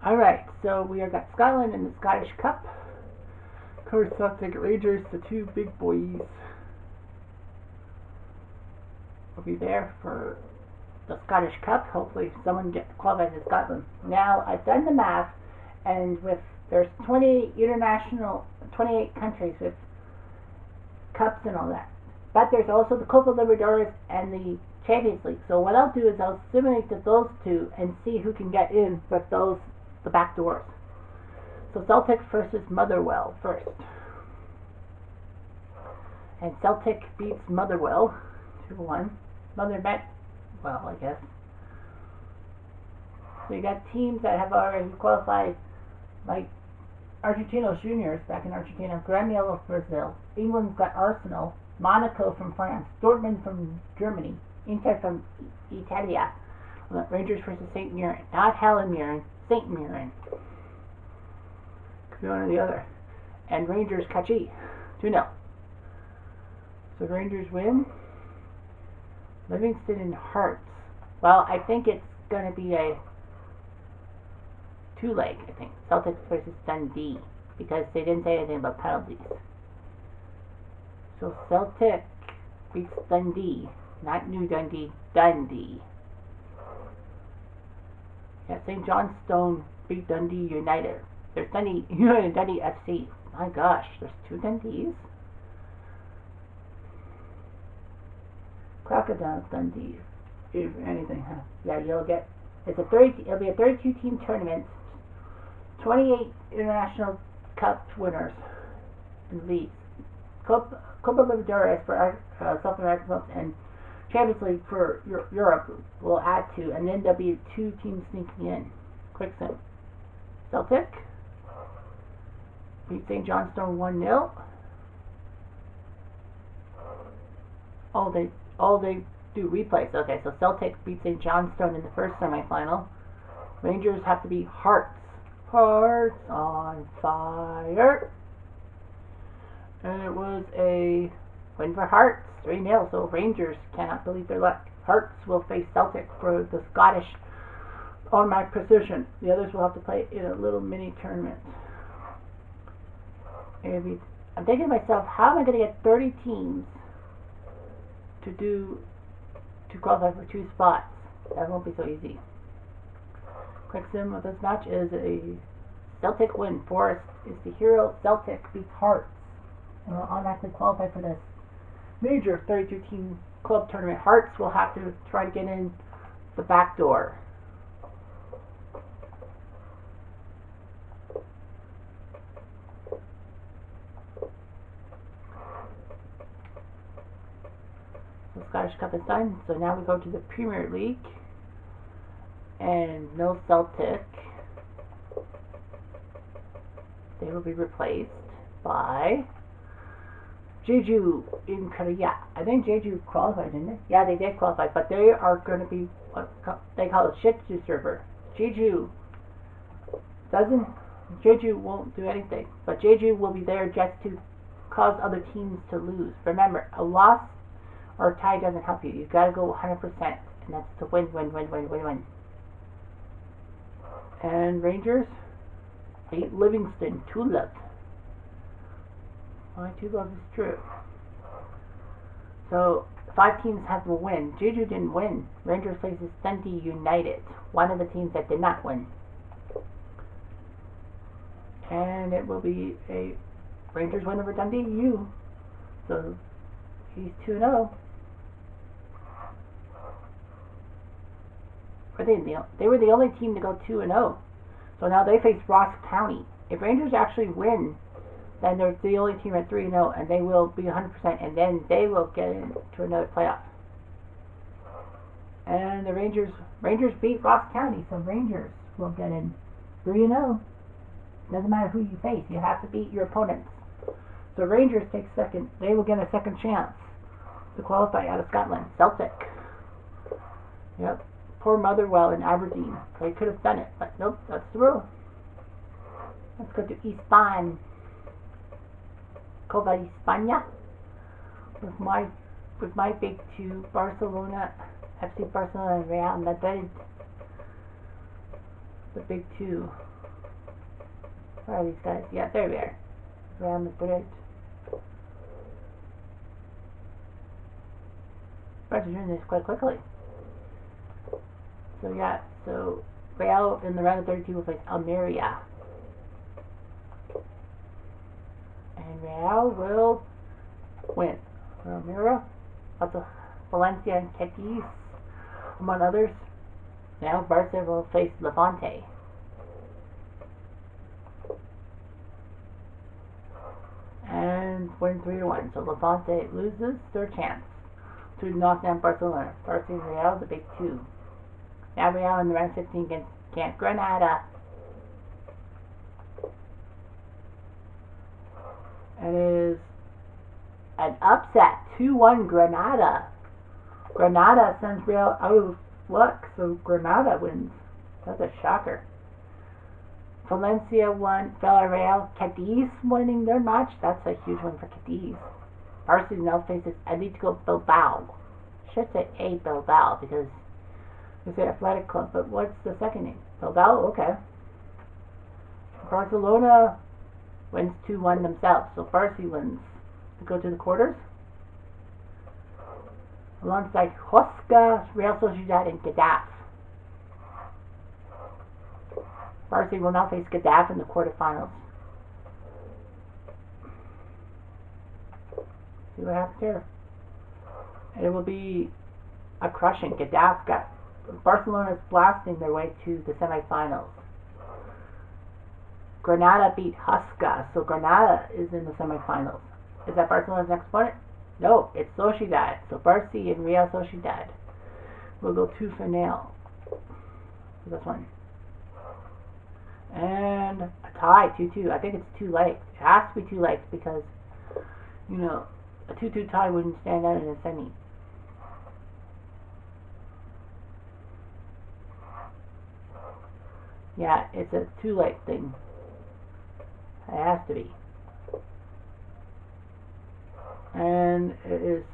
Alright, so we have got Scotland in the Scottish Cup. Of course, Celtic Rangers, the two big boys, will be there for the Scottish Cup. Hopefully someone gets qualified to Scotland. Now, I've done the math, and there's 28 countries with cups and all that. But there's also the Copa Libertadores and the Champions League. So what I'll do is I'll simulate those two and see who can get in with the back doors. So Celtic versus Motherwell first. And Celtic beats Motherwell 2-1. Mother met well, I guess. So you got teams that have already qualified, like Argentinos Juniors back in Argentina, Grêmio of Brazil. England's got Arsenal, Monaco from France, Dortmund from Germany, Inter from Italia. Rangers versus St. Mirren, not Helen Mirren, St. Mirren. Could be one or the other. And Rangers Kachi, 2-0. So Rangers win. Livingston and Hearts. Well, I think it's going to be a two-leg, I think. Celtics versus Dundee, because they didn't say anything about penalties. So Celtic beats Dundee, not New Dundee, Dundee. Yeah, St. Johnstone beat Dundee United. There's Dundee United, Dundee FC. My gosh, there's two Dundees. Crocodile Dundee, if anything, huh? Yeah, it'll be a 32 team tournament, 28 international cup winners in leagues. Copa Libertadores for our South American clubs and Champions League for Europe will add to, and then there'll be two teams sneaking in. Quick sim. Celtic beat St. Johnstone 1-0. Oh, they do replays. Okay, so Celtic beat St. Johnstone in the first semifinal. Rangers have to beat Hearts. Hearts on fire. And it was a win for Hearts, 3-0. So Rangers cannot believe their luck. Hearts will face Celtic for the Scottish automatic position. The others will have to play in a little mini tournament. I'm thinking to myself, how am I going to get 30 teams to qualify for two spots? That won't be so easy. Quick sim of this match is a Celtic win. Forest is the hero. Celtic beats Hearts and will automatically qualify for this major 32 team club tournament. Hearts will have to try to get in the back door. The Scottish Cup is done, so now we go to the Premier League, and no Celtic. They will be replaced by Jeju in Korea. I think Jeju qualified, didn't they? Yeah, they did qualify, but they are going to be what they call a shit-to server. Jeju won't do anything, but Jeju will be there just to cause other teams to lose. Remember, a loss or a tie doesn't help you. You've got to go 100%, and that's to win. And Rangers beat Livingston 2-0. Why 2-0 is true. So 5 teams have to win. Jeju didn't win. Rangers faces Dundee United, one of the teams that did not win. And it will be a Rangers win over Dundee U. So he's 2-0. They were the only team to go 2-0. So now they face Ross County. If Rangers actually win, then they're the only team at 3-0, and they will be 100%, and then they will get into another playoff. And the Rangers beat Ross County, so Rangers will get in 3-0. Doesn't matter who you face, you have to beat your opponents. So Rangers take second. They will get a second chance to qualify out of Scotland. Celtic. Yep. Poor Motherwell in Aberdeen. They could have done it, but nope, that's the rule. Let's go to España. Copa España. With my big two, Barcelona, FC Barcelona and Real Madrid. The big two. Where are these guys? Yeah, there we are. Real Madrid. We're doing this quite quickly. So yeah, so Real in the round of 32 will face Almeria. And Real will win. Almeria, also Valencia and Cadiz, among others. Now Barca will face Levante. And win 3-1. So Levante loses their chance to knock down Barcelona. Barca and Real, the big two. Now Real in the round 16 against Camp Granada. And it is an upset. 2-1 Granada. Granada sends Real out of luck, so Granada wins. That's a shocker. Valencia won. Villarreal. Cadiz winning their match. That's a huge one for Cadiz. Barcelona now faces Atletico Bilbao. Should say A Bilbao because it's an athletic club, but what's the second name? Bilbao? Okay. Barcelona wins 2-1 themselves, so Barcelona wins to go to the quarters. Alongside Huesca, Real Sociedad, and Getafe. Barcelona will now face Getafe in the quarterfinals. See what happens here. And it will be a crushing. Getafe got Barcelona's blasting their way to the semifinals. Granada beat Huesca, so Granada is in the semifinals. Is that Barcelona's next opponent? No, it's Sociedad. So Barca and Real Sociedad will go to final for this one. And a tie, 2-2. I think it's 2 legs. It has to be 2 legs because, you know, a 2-2 tie wouldn't stand out in a semi. Yeah, it's a 2-leg thing. It has to be. And it is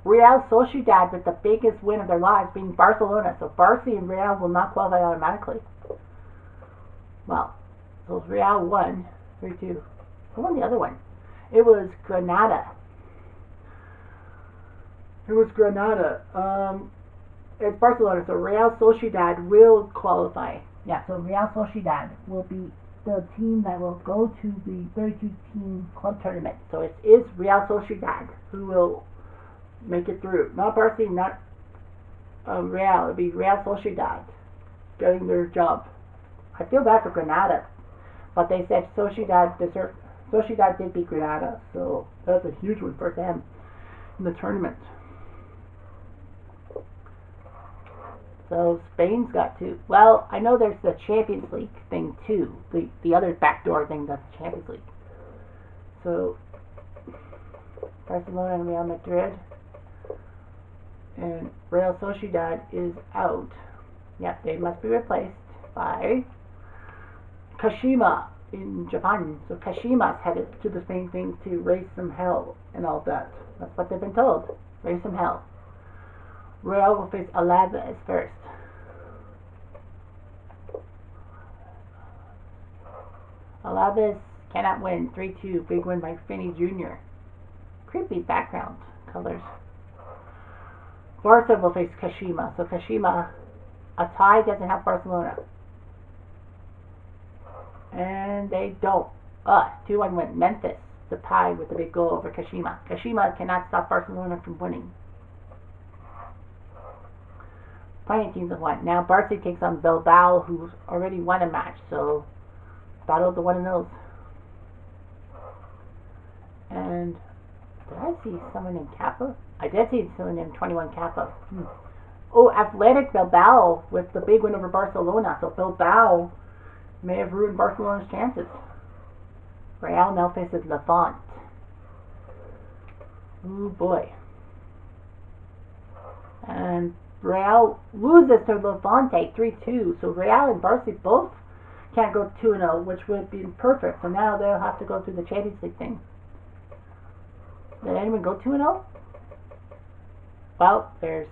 Real Sociedad with the biggest win of their lives being Barcelona. So Barca and Real will not qualify automatically. Well, so Real won 3-2. Who won the other one? It was Granada. It's Barcelona, so Real Sociedad will qualify. Yeah, so Real Sociedad will be the team that will go to the 32-team club tournament. So it is Real Sociedad who will make it through. Not Barca, not Real. It'll be Real Sociedad getting their job. I feel bad for Granada, but they said Sociedad did beat Granada, so that's a huge one for them in the tournament. So Spain's got 2. Well, I know there's the Champions League thing too. The other backdoor thing that's the Champions League. So Barcelona and Real Madrid. And Real Sociedad is out. Yep, they must be replaced by Kashima in Japan. So Kashima's headed to the same thing to raise some hell and all that. That's what they've been told. Raise some hell. Real will face Alaves first. Alaves cannot win. 3-2. Big win by Finney Jr. Creepy background colors. Barca will face Kashima. So Kashima, a tie doesn't have Barcelona. And they don't. 2-1 win. Memphis, the tie with the big goal over Kashima. Kashima cannot stop Barcelona from winning. Plenty of teams have won. Now Barca takes on Bilbao, who's already won a match. So battle of the 1-0s. And did I see someone named Kappa? I did see someone named 21 Kappa. Oh, Athletic Bilbao with the big win over Barcelona. So Bilbao may have ruined Barcelona's chances. Real now faces Levante. Oh boy. And Real loses to Levante 3-2. So Real and Barca both can't go 2-0, which would be perfect. So now they'll have to go through the Champions League thing. Did anyone go 2-0? Well, there's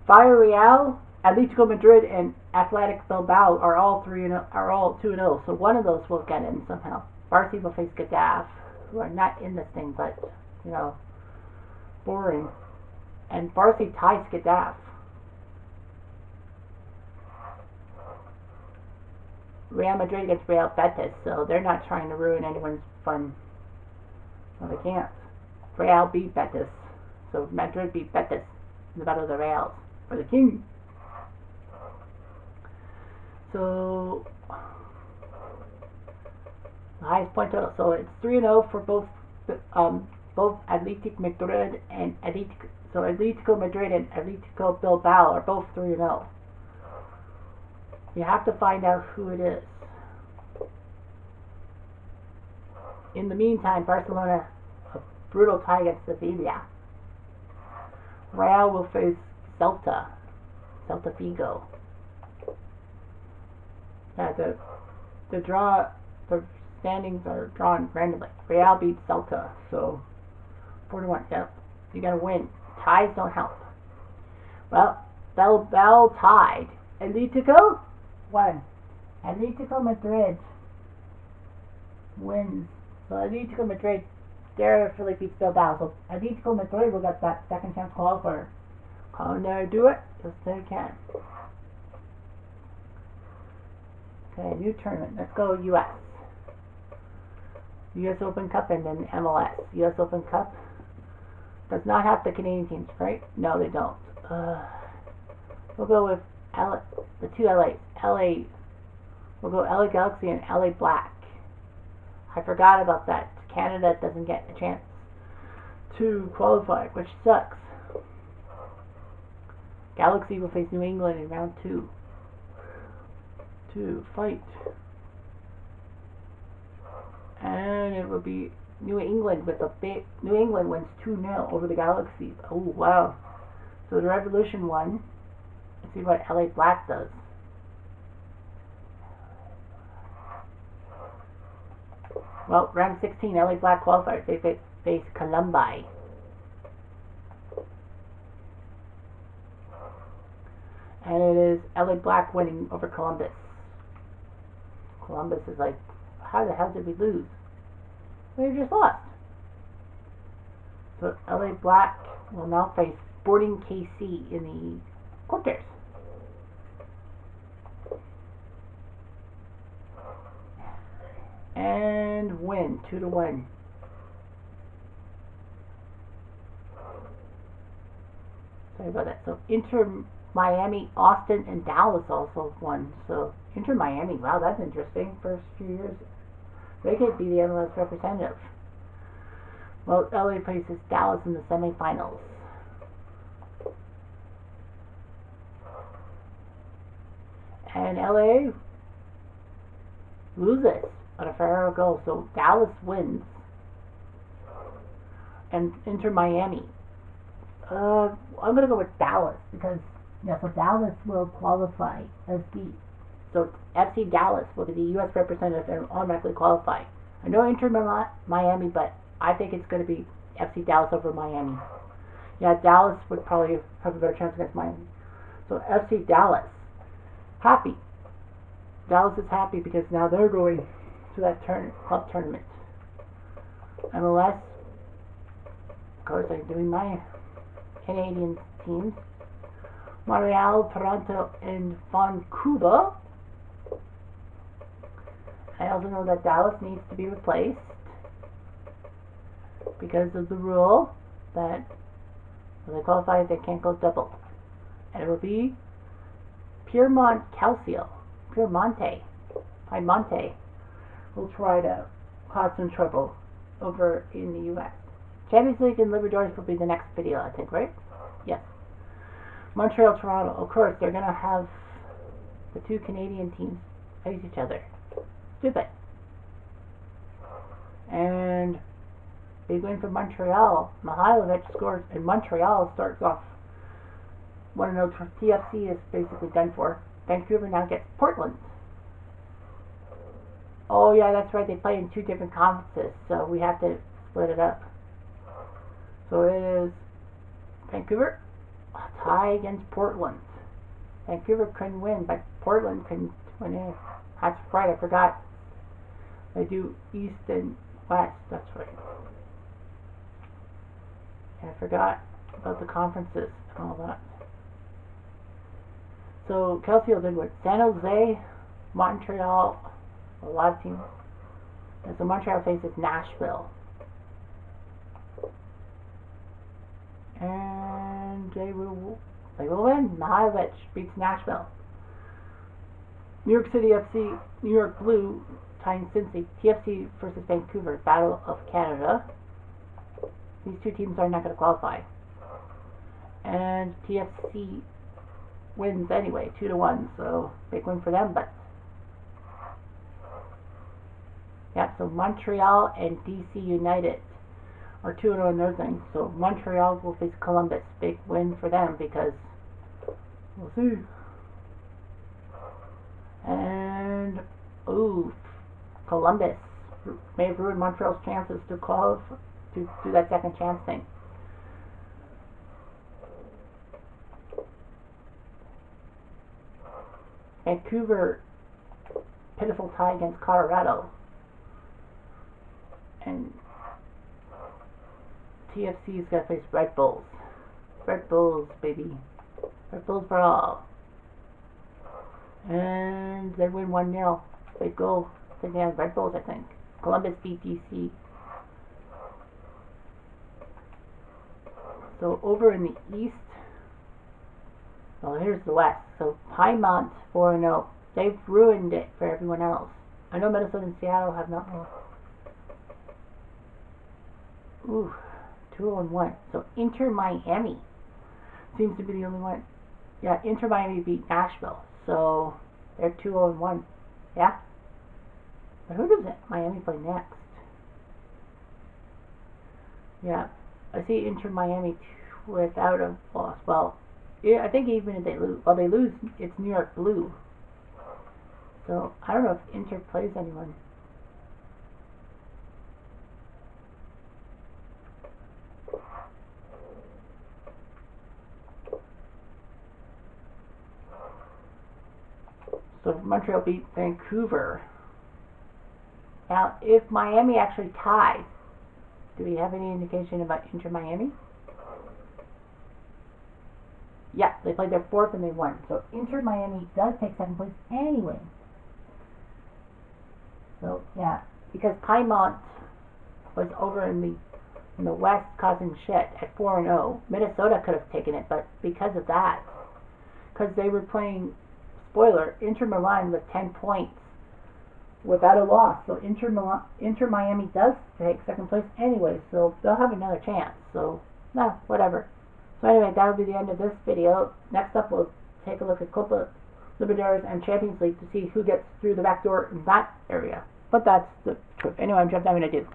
Villarreal Atletico Madrid and Athletic Bilbao are all 2-0. So one of those will get in somehow. Barca will face Getafe, who are not in this thing, but boring. And Barca ties Getafe. Real Madrid against Real Betis, so they're not trying to ruin anyone's fun. Well, they can't. Real beat Betis, so Madrid beat Betis in the Battle of the Reals for the king. So the highest point total. So it's 3-0 for both Athletic Madrid and Atletico Madrid and Atletico Bilbao are both 3-0. You have to find out who it is. In the meantime, Barcelona, a brutal tie against Sevilla. Real will face Celta Vigo. Yeah, the standings are drawn randomly. Real beats Celta, so 4-1. Yep, you gotta win. Ties don't help. Well, Bell tied. Atletico won. Atletico Madrid wins. So Atletico Madrid definitely beats Bilbao. So Atletico Madrid will get that second chance qualifier. Can they do it? Yes, they can. Okay, new tournament. Let's go U.S. U.S. Open Cup and then MLS. U.S. Open Cup does not have the Canadian teams, right? No, they don't. We'll go with the two LAs. We'll go LA Galaxy and LA Black. I forgot about that. Canada doesn't get a chance to qualify, which sucks. Galaxy will face New England in round 2 to fight. And it will be New England with a big. New England wins 2-0 over the Galaxy. Oh, wow. So the Revolution won. Let's see what LA Black does. Well, round 16, LA Black qualifiers. They face Columbus. And it is LA Black winning over Columbus. Columbus is like, how the hell did we lose? We just lost. So LA Black will now face Sporting KC in the quarters. And win 2-1. Sorry about that. So Inter Miami, Austin, and Dallas also won. So Inter Miami, wow, that's interesting. First few years, they could be the MLS representative. Well, LA faces Dallas in the semifinals. And LA loses on a Ferraro goal, so Dallas wins. And Inter Miami. I'm gonna go with Dallas because so Dallas will qualify as the FC Dallas will be the U.S. representative and automatically qualify. I know Inter Miami, but I think it's going to be FC Dallas over Miami. Yeah, Dallas would probably have a better chance against Miami. So FC Dallas, happy. Dallas is happy because now they're going to that club tournament. MLS, of course, I'm doing my Canadian teams. Montreal, Toronto, and Vancouver. I also know that Dallas needs to be replaced because of the rule that when they qualify, they can't go double. And it will be Piemonte will try to cause some trouble over in the U.S. Champions League and Libertadores will be the next video, I think, right? Yes. Montreal, Toronto. Of course, they're going to have the two Canadian teams face each other. Stupid. And big win for Montreal. Mihailovic scores, and Montreal starts off 1-0. TFC is basically done for. Vancouver now gets Portland. Oh yeah, that's right. They play in two different conferences, so we have to split it up. So it is Vancouver tie against Portland. Vancouver couldn't win, but Portland couldn't win in. That's right, I forgot. They do East and West, that's right. I forgot about the conferences and all that. So Kelsey did what? San Jose, Montreal, a lot of teams. And so Montreal faces Nashville. And they will win. Mihailovic beats Nashville. New York City FC, New York Blue, tying Cincy. TFC versus Vancouver, Battle of Canada. These two teams are not going to qualify. And TFC wins anyway, 2-1, so big win for them, but yeah, so Montreal and DC United are 2-0 in their thing. So Montreal will face Columbus. Big win for them because we'll see. And Columbus may have ruined Montreal's chances to qualify to do that second chance thing. Vancouver, pitiful tie against Colorado. And TFC's got to face Red Bulls. Red Bulls, baby. Red Bulls for all. And they win 1-0. Big goal. I think they have Red Bulls, I think. Columbus beat DC. So over in the East, well, here's the West. So Piedmont 4-0. They've ruined it for everyone else. I know Minnesota and Seattle have not won. 2-1. So Inter Miami seems to be the only one. Yeah, Inter Miami beat Nashville. So they're 2-1. Yeah. But who does Miami play next? Yeah. I see Inter Miami without a loss. Well, yeah, I think even if they lose, it's New York Blue. So I don't know if Inter plays anyone. So Montreal beat Vancouver. Now, if Miami actually ties, do we have any indication about Inter Miami? Yeah, they played their fourth and they won. So Inter Miami does take second place anyway. So yeah, because Piedmont was over in the West causing shit at 4-0. Minnesota could have taken it, but because of that, because they were playing, spoiler, Inter Milan with 10 points without a loss. So Inter Miami does take second place anyway, so they'll have another chance. So no, whatever. So anyway, that will be the end of this video. Next up, we'll take a look at Copa Libertadores and Champions League to see who gets through the back door in that area. But that's the truth. Anyway, I'm going to do.